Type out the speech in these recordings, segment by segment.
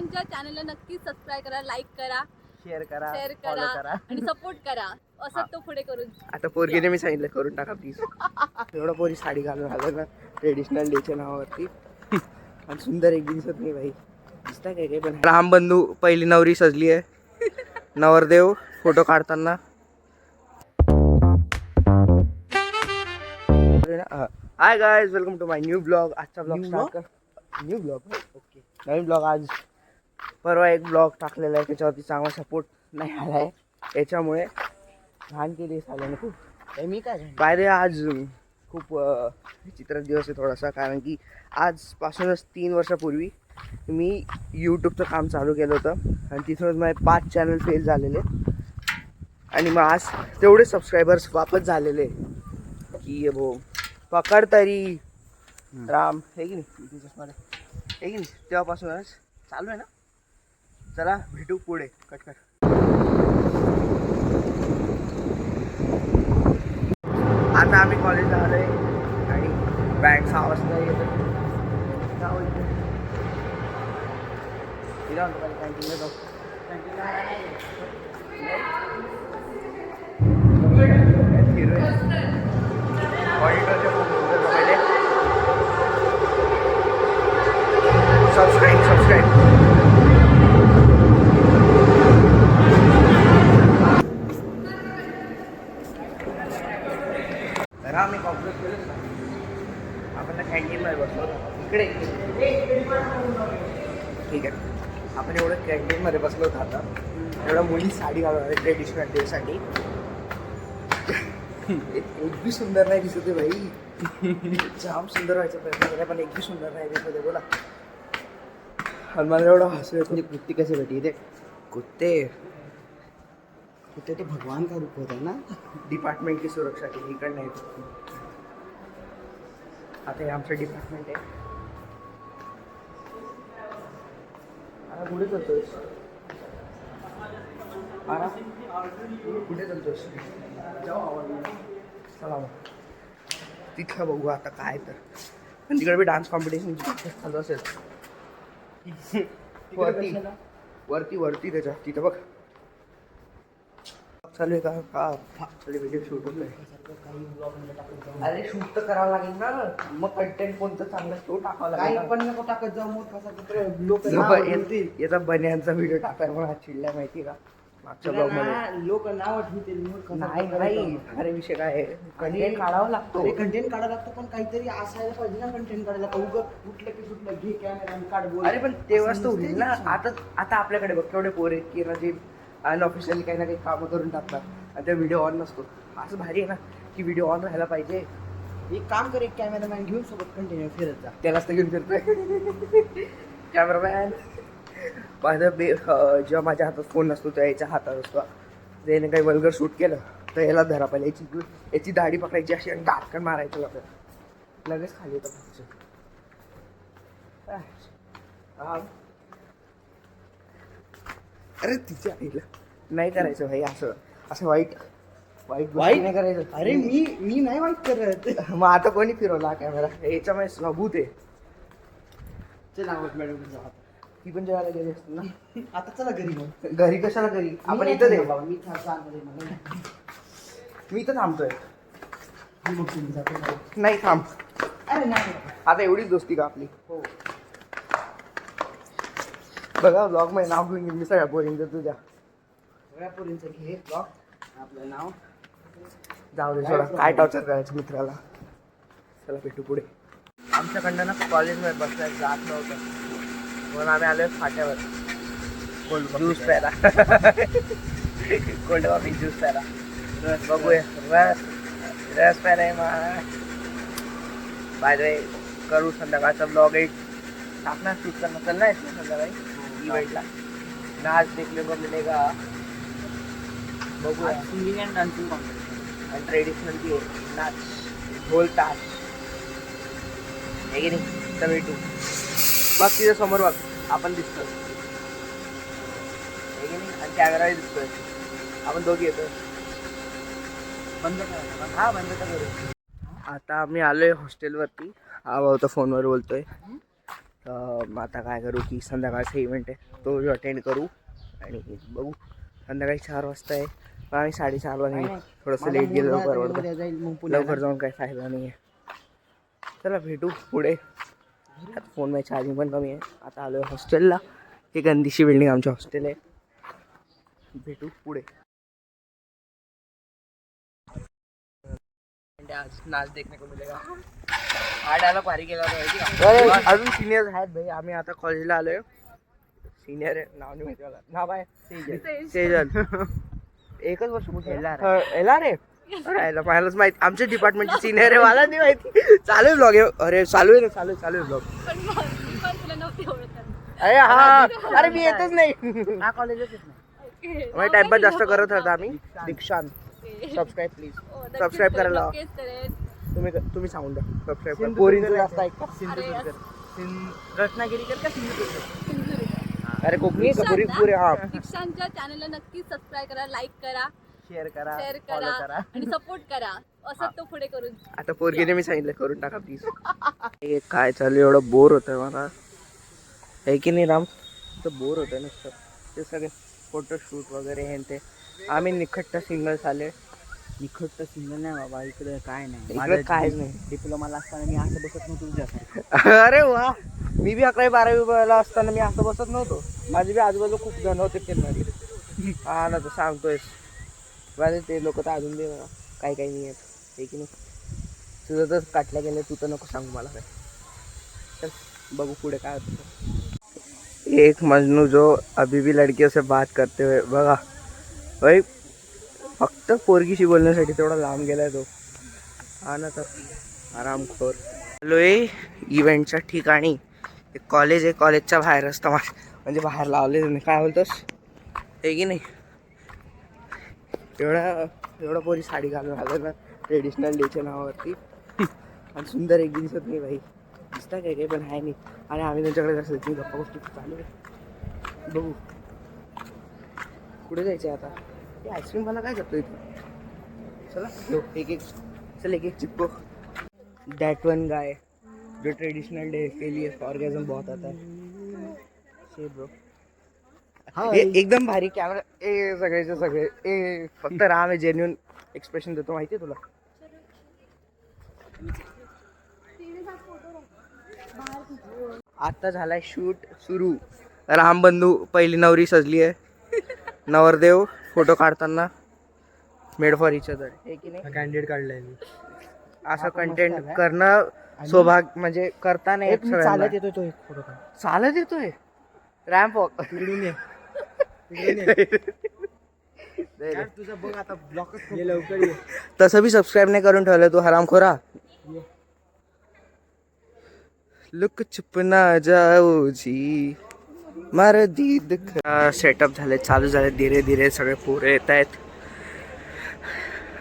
आमच्या चॅनलला नक्की सबस्क्राईब करा, लाईक करा, शेअर करा करा आणि सपोर्ट करा. असं तो पुढे करून. आता पोरगीने मी सांगितलं करून टाका प्लीज. एवढं पोरी साडी घालून आलं ना ट्रेडिशनल डेच्या नावावरती. आणि सुंदर एक दिसत नाही भाई. दिसता काय काय पण. राम बंधू पहिली नवरी सजली आहे. नवरदेव फोटो काढताना. Hi guys, welcome to my new blog. आजचा ब्लॉग स्टार्ट कर. New blog okay. नवीन ब्लॉग. आज परवा एक ब्लॉग टाकलेला आहे, त्याच्यावरती चांगला सपोर्ट नाही आला आहे. त्याच्यामुळे घाण केली झाल्याने खूप. मी काय बाय रे, आज खूप विचित्र दिवस आहे थोडासा. कारण की आजपासूनच 3 वर्षापूर्वी मी यूट्यूबचं काम चालू केलं होतं आणि तिथूनच माझे 5 चॅनल फेल झालेले. आणि मग आज तेवढे सबस्क्रायबर्स वापस झालेले की भो पकड तरी राम हे की नाही हे की नाही. तेव्हापासूनच चालू आहे ना. चला भेटू पुढे. कट कर. आता आम्ही कॉलेजला आलो आहे आणि बँक 6 वाजता येतं. कॅन्टीनला जाऊ. सबस्क्राईब जरा मी कॉम्प्युटर केलं ना. आपण कॅन्टीनमध्ये बसलो इकडे. ठीक आहे, आपण एवढं कॅन्टीनमध्ये बसलो होतो. आता एवढ्या मुली साडी घालून आले ट्रेडिशनल डेसाठी. एक बी सुंदर नाही दिसत आहे भाई. जाम सुंदर व्हायचा प्रयत्न केला पण एक बी सुंदर नाही दिसत आहे. बोला. आणि मला एवढं हसू येत. म्हणजे कुत्ते कसे भेटी ते कुत्ते ते भगवान का रूप होता है ना. डिपार्टमेंट की सुरक्षा के लिए इकडे नाही. आता हे आमचं डिपार्टमेंट आहे. कुठे चालतोयस? कुठे चालतोयस? चला मग तिथं बघू आता काय तर. पण तिकडे बी डान्स कॉम्पिटिशनची प्रॅक्टिस चालू असेल. वरती त्याच्या तिथं बघ चालू आहे का व्हिडिओ शूट होतोय. अरे शूट तर करावं लागेल ना. मग कंटेंट कोणतं चांगलं तो टाकावं लागेल. पण नको टाकत जाऊ. मग लोक याचा बन्यांचा व्हिडिओ टाकायला मला चिडल्या माहिती का. मागच्या ब्लॉग मध्ये लोक नाव ठेवतील. नाही अरे विषय काय आहे, कंटेंट काढावं लागतो. कंटेंट काढावं लागतं पण काहीतरी असायला पाहिजे ना. कंटेंट काढायला उगं कुठलं की कुठलं घे कॅमेरा आणि काढ बोल. अरे पण तेव्हाच तो होईल ना. आता आपल्याकडे बघ केवढे पोर आहेत की ना जे अनऑफिशियली काही ना काही कामं करून टाकतात आणि त्या व्हिडिओ ऑन नसतो. असं भारी आहे ना की व्हिडिओ ऑन राहायला पाहिजे. एक काम कर, एक कॅमेरामॅन घेऊन सोबत कंटिन्यू फिरत जा. त्यालाच तर घेऊन फिरतोय कॅमेरामॅन. जेव्हा माझ्या हातात फोन नसतो तेव्हा याच्या हातात असतो. त्याने काही वल्गर शूट केलं तर याला धरा पाहिजे. याची दाढी पकडायची अशी आणि दाटकन मारायचं आपल्याला. लगेच खाली येतं. अरे तिच्या आईला नाही करायचं भाई. असं वाईट नाही करायचं. अरे मी नाही वाईट करत. मग आता कोणी फिरवला कॅमेरा. याच्यामुळे सबूत आहे. चला मॅडम ती पण जेवायला गेली असते ना. आता चला घरी कशाला घरी. आपण इथं दे. मी इथं थांबतोय. नाही थांब. अरे नाही आता एवढीच दोस्ती का आपली. हो बघा ब्लॉग मध्ये नाव घेऊन मी सगळ्या पोरींचं तुझ्या सगळ्या पोरींचं घे ब्लॉग. आपलं नाव जाऊ दे सोडा. काय टॉर्चर करायचं मित्राला. चला भेटू पुढे. आमच्याकडनं ना कॉलेजमध्ये बसलाय जात नव्हतं म्हणून आम्ही आलोय फाट्यावर ज्यूस प्यायला. कोल्ड कॉफी ज्यूस प्यायला. बघूया रस प्यायला मग. बाय द वे करू संध्याकाळचा ब्लॉग एक टाकणार शूट करणं. चल नाही संध्याकाळी इव्हेंटला नाच देखले को मिलेगा. बघूया सिंगिंग अँड डान्सिंग कॉम्पिटिशन आणि ट्रेडिशनल बी आहे. नाच ढोल ताश हे की नाही. तर भेटू. बघ तिच्या समोर बघ आपण दिसतोय हे की नाही. आणि कॅमेराही दिसतोय. आपण दोघी येतोय. बंद करा. हा बंद करू. आता आम्ही आलोय हॉस्टेलवरती. हा भाऊ तर फोनवर बोलतोय. तर आता काय करू की संध्याकाळचा इव्हेंट आहे तो अटेंड करू आणि बघू. संध्याकाळी 4 वाजता आहे पण आम्ही 4:30 वाजता थोडंसं लेट गेलो परवडतं, लवकर जाऊन काही फायदा नाही आहे. चला भेटू पुढे. आता फोन मध्ये चार्जिंग पण कमी आहे. आता आलो आहे हॉस्टेलला. ही गंदीशी बिल्डिंग आमच्या हॉस्टेल आहे. भेटू पुढे. आज नाच देखने को मिलेगा. आडाला पारी केला अजून सिनियर आहेत भाई. आम्ही आता कॉलेजला आलोय. सिनियर आहे, नाव नाही माहिती मला. नाव आहे सेजल. एकच वर्ष कुठे एला रे. राहिला पाहायलाच माहिती. आमच्या डिपार्टमेंटची सिनियर आहे, मला नाही माहिती. चालू आहे ब्लॉग. अरे चालू आहे ना, चालू आहे ब्लॉग. अरे हा, अरे मी येतच नाही. हा कॉलेजच येत नाही. टाइमपास जास्त करत होता आम्ही. दीक्षांत सबस्क्राईब प्लीज. सबस्क्राईब करायला तुम्ही सांगून द्या. सबस्क्राईब पोरींचं जास्त ऐकता. रत्नागिरीकर का सिंधुदुर्ग? अरे कोकणी पुरे. हा, दीक्षांतच्या चॅनलला नक्की सबस्क्राईब करा, लाईक करा, शेअर करा आणि सपोर्ट करा. असं तो पुढे करून. आता पोरगीने मी सांगितलं करून टाका प्लीज. काय चालू एवढं बोर होतंय मला, आहे की नाही राम? तर बोर होतंय नुसतं. ते सगळे फोटोशूट वगैरे हे ते. आम्ही निखट्ट सिंगल्स आले. निखट्ट सिंगल नाही बाबा, इकडे काय नाही. इकडे काय नाही. डिप्लोमाला असताना मी असं बसत नव्हतो तुझ्यासारखं. अरे वा, मी बी 11वी-12वीला असताना मी असं बसत नव्हतो. माझे बी आजूबाजू खूप जण होते फिरणारे. हा ना, तर सांगतोयस माझे ते लोक तर अजून बी काही नाही आहेत, हे की नाही? तुझं तर काटल्या गेलं, तू तर नको सांगू मला काय. चल बघू पुढे काय होतं. एक मजनू जो अभी भी लड़कियों से बात करते हुए बघा भाई, फक्त पोरगीशी बोलण्यासाठी तेवढा लांब गेलाय तो. हा ना, तर आरामखोर. आलोय इव्हेंटच्या ठिकाणी. एक कॉलेज आहे, कॉलेजच्या बाहेर असतं म्हणजे बाहेर लावले तुम्ही. काय बोलतोस, हे की नाही? एवढा पोरी साडी घालून आलं ना ट्रेडिशनल डेच्या नावावरती. आणि सुंदर एक दिसत नाही भाई. दिसतं काय पण आहे नाही. आणि आम्ही त्यांच्याकडे कसं ती गप्पा गोष्टी चालू आहे. बघू कुठे जायचं आता. ते आईस्क्रीम मला काय करतो इथं. चला एक चिपको. दॅट वन गाय जो ट्रेडिशनल डे के लिए ऑर्गेजम बहुत आता है ब्रो. एकदम भारी कॅमेरा. सगळ्याचे सगळे फक्त राम आहे जेन्युन एक्सप्रेशन देतो, माहिती आहे तुला. आता झालाय शूट सुरू. राम बंधू पहिली नवरी सजली आहे. नवरदेव फोटो काढताना मेड फॉर इच अदर, हे की नाही? कॅन्डिडेट काढलाय मी. असं कंटेंट करणं सौभाग्य म्हणजे करताना एक चालत येतोय तो. एक फोटो चालत येतोय रॅम्प वॉक. तुझा बघ आता ब्लॉकच लवकर. तसं बी सबस्क्राईब नाही करून ठेवलं तू हरामखोरा. लुक छुपना जाओ जी मार दीद. सेटअप झाले, चालू झाले धीरे धीरे. सगळे पोरे येत आहेत.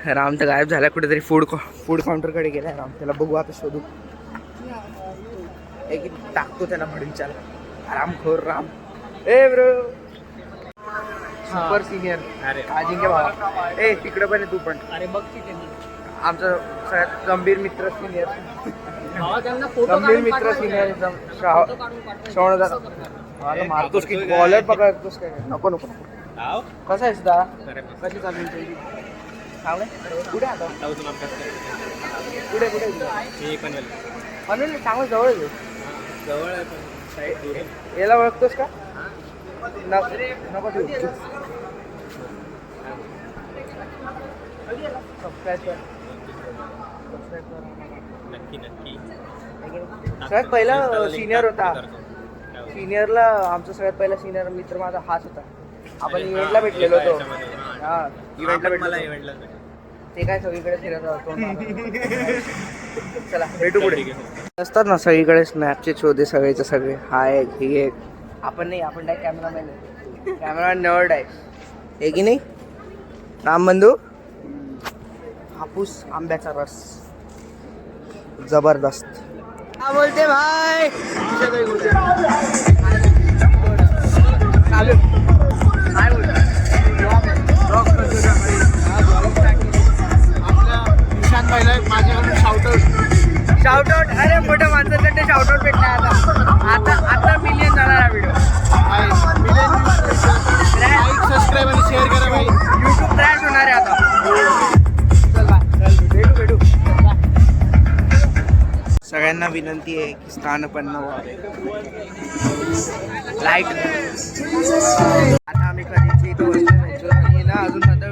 राम तर गायब झाला कुठेतरी. फूड काउंटरकडे गेलाय राम. त्याला बघू आता, शोधू. एक टाकतो त्याला भडीचाल. हरामखोर राम. ए ब्रो, सुपर सिनियर अजिंक्य भावा. तिकडे पण आहे तू पण. अरे बघ आमचा सगळ्यात गंभीर मित्र सिनियर. गंभीर मित्र सिनियर श्रवण मारतोस की बॉलर पकडतोस काय? नको कसा आहेस दा? कशी चालू कुठे आता? कुठे पनवेल चांगलं जवळ याला ओळखतोस का? नको तू. सबस्क्राईब कर. सगळ्यात पहिला सिनियर होता. सिनियरला आमचा सगळ्यात पहिला सिनियर मित्र माझा हाच होता. आपण इव्हेंटला भेटलेलो होतो. हा, इव्हेंटला भेटलो. ते काय सगळीकडे फिरत होतो. चला भेटू पुढे. असतात ना सगळीकडे स्नॅपचे शोधे सगळेचे सगळे. हा एक ही एक. आपण नाही, आपण काय कॅमेरामॅन आहे. कॅमेरामॅन नर्ड आहे, हे की नाही रामबंधू? हापूस आंब्याचा रस जबरदस्त. काय बोलते भाई? Shout out. अरे मोठ्या माणसासाठी शाउट आउट भेटला आता. विनंती आहे की स्थानपन्न व्हावे. लाईट आता आम्ही कधीची इथं बसलो आणि ना अजून आता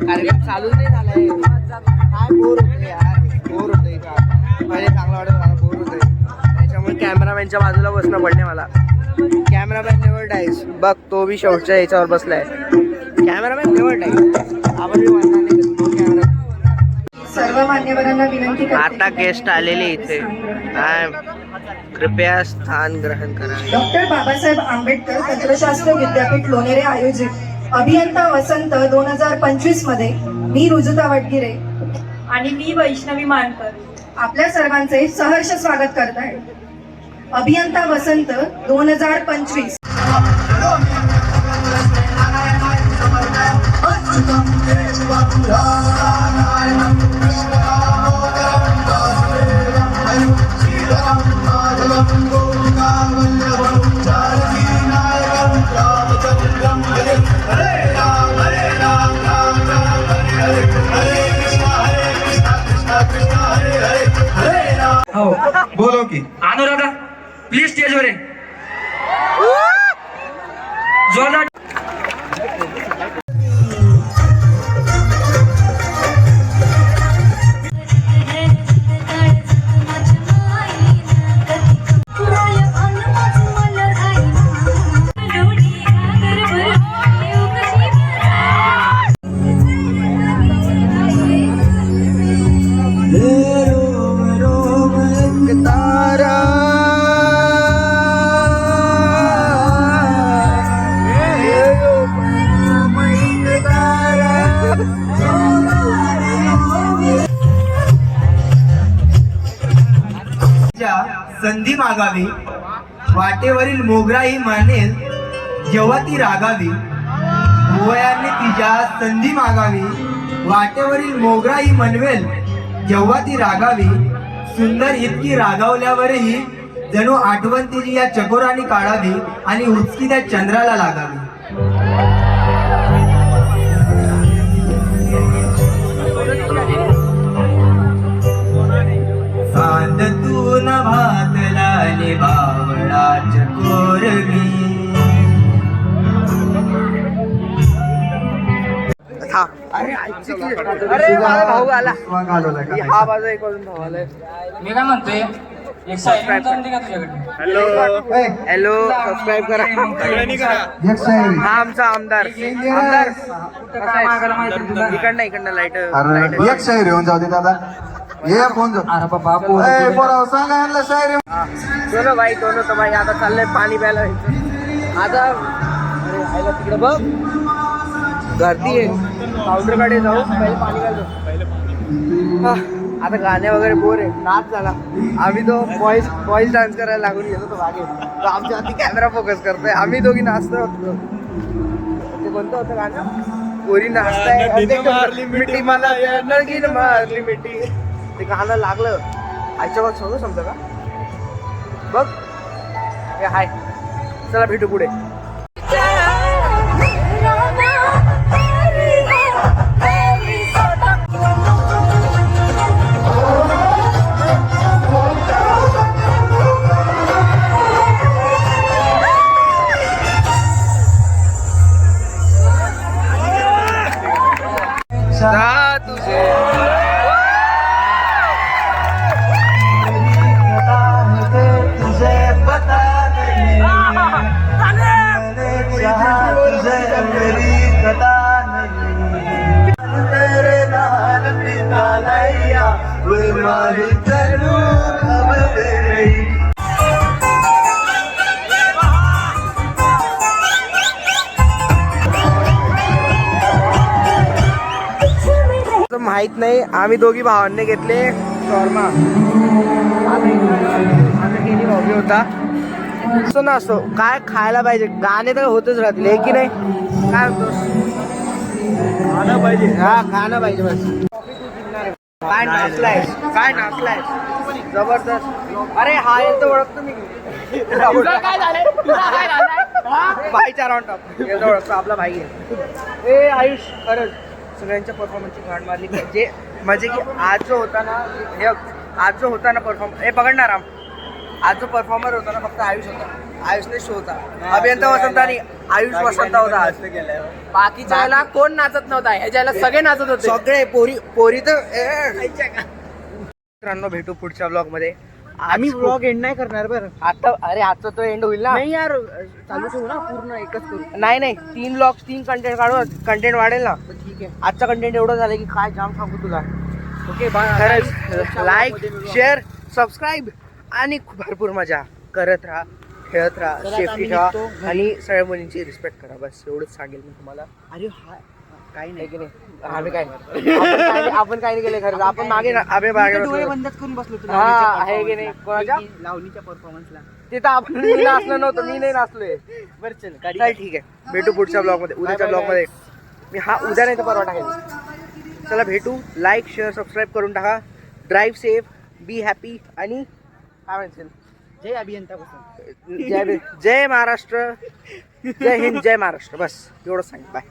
कार्यक्रम चालूच नाही झालाय. काय बोर होते यार, बोर होतं इथं आता. पहिले चांगला वाटत मला, बोर होतंय. त्याच्यामुळे कॅमेरामॅनच्या बाजूला बसणं पडले मला. Cameraman never dies. बघ तो बी शेवटच्या याच्यावर बसलाय. Cameraman never dies. आपण बी म्हणणार नाही तो कॅमेरा. सर्व मान्यवरांना विनंती करते. आता गेस्ट आलेले इथे. कृपया स्थान ग्रहण करा. डॉक्टर बाबासाहेब आंबेडकर तंत्रशास्त्र विद्यापीठ लोणेरे आयोजित अभियंता वसंत 2025 मध्ये मी रुजुता वडगिरे आणि मी वैष्णवी मानकर आपल्या सर्वांचे सहर्ष स्वागत करत आहे. अभियंता वसंत 2025 हो बोलो की अनुराधा प्लीज स्टेजवर आहे. जोरदार संधी मागावी, वाटेवरील मोगराही मानेल जेव्हा ती रागावी. भुवयाने तिच्या संधी मागावी, वाटेवरील मोगराही मनवेल जेव्हा ती रागावी. सुंदर इतकी रागावल्यावरही जणू आठवण तिची या चकोराने काढावी आणि उचकी त्या चंद्राला लागावी. सांदतून भातला बावळा चकोरवी. अरे माझा भाऊ आला. हा माझा एक अजून भाऊ आलाय. मी काय म्हणतोय एक साईड का तुझ्याकडे. हॅलो सबस्क्राईब करा. हा आमचा आमदार. इकडनं लाईट एक शायरी येऊन जाऊ दे दादा. ये फोन जाऊ. अरे बाबा सांगा यांना शायरी. दोन भाई दोन तर भाई आता चाललंय पाणी प्यायला. आता अरे आयला तिकडे बघ गर्दी आहे. काउंटरकडे जाऊ पहिले पाणी प्यायला. आता गाणे वगैरे बोर आहे. नाच झाला. आम्ही तो बॉईज डान्स करायला लागून गेलो तो मागे. तो आमच्या हाती कॅमेरा फोकस करतोय. आम्ही दोघी नाचतो होतो. ते कोणतं होतं गाणं? पोरी नाचताय मिठी मला लगीन मारली मिठी. ते गाणं लागलं. आईच्या बाग सगळं समजा का बघ. हे हाय चला भेटू पुढे. तुझे माहित नाही. आम्ही दोघी भावांनी घेतले शॉर्मा. आता केली भावी होता असं ना असो काय खायला पाहिजे. गाणे तर होतच राहतील हे की नाही. काय होतं खाणं पाहिजे. हा खाणं पाहिजे बस. काय नाचलाय काय नाचलाय जबरदस्त. अरे हा येतो ओळखतो मी. काय झालंय भाईचा राऊंड टॉप येतो ओळखतो. आपला भाई आहे. ए आयुष खरंच सगळ्यांच्या परफॉर्मन्सची घाण मारली. जे म्हणजे की आज जो होता ना हे आज जो होता ना परफॉर्म हे पकडणार राम, आज जो परफॉर्मर होता ना फक्त आयुष होता. आयुषने शो होता. अभियंता वसंत आणि आयुष वसंत होता आज. बाकीच्या वेळेला कोण नाचत नव्हता, ह्याच्या वेळेला सगळे नाचत होते. सगळे पोरी तर मित्रांनो भेटू पुढच्या ब्लॉग मध्ये. आम्ही ब्लॉग एंड नाही करणार बरं आता. अरे आजचा तो एंड होईल ना. नाही यार चालू ठेवू ना पूर्ण एकच करू. नाही 3 ब्लॉग 3 कंटेंट काढू, कंटेंट वाढेल ना. ठीक आहे. आजचा कंटेंट एवढं झालं की काय जाम सांगू तुला. ओके खरंच लाईक शेअर सबस्क्राईब आणि भरपूर मजा करत राहा, खेळत राहा, सेफ्टी ठेवा आणि सगळ्या मुलींची रिस्पेक्ट करा. बस एवढंच सांगेल मी तुम्हाला. अरे हा काही नाही की नाही आम्ही काय आपण काय नाही केलं खरं. आपण मागे आम्ही डोळे बंदच करून बसलो. हा आहे की नाही कोणाच्या लावणीच्या परफॉर्मन्सला तिथं आपण मी नाचलं नव्हतं. मी नाही नाचलोय. बरं चल ठीक आहे. भेटू पुढच्या ब्लॉग मध्ये, उद्याच्या ब्लॉग मध्ये. मी हा उद्या नाही तर परवा टाकेल. चला भेटू. लाईक शेअर सबस्क्राईब करून टाका. ड्राईव्ह सेफ, बी हॅपी आणि काय म्हणशील जय अभियंता जय महाराष्ट्र, जय हिंद, जय महाराष्ट्र. बस एवढंच सांग. बाय.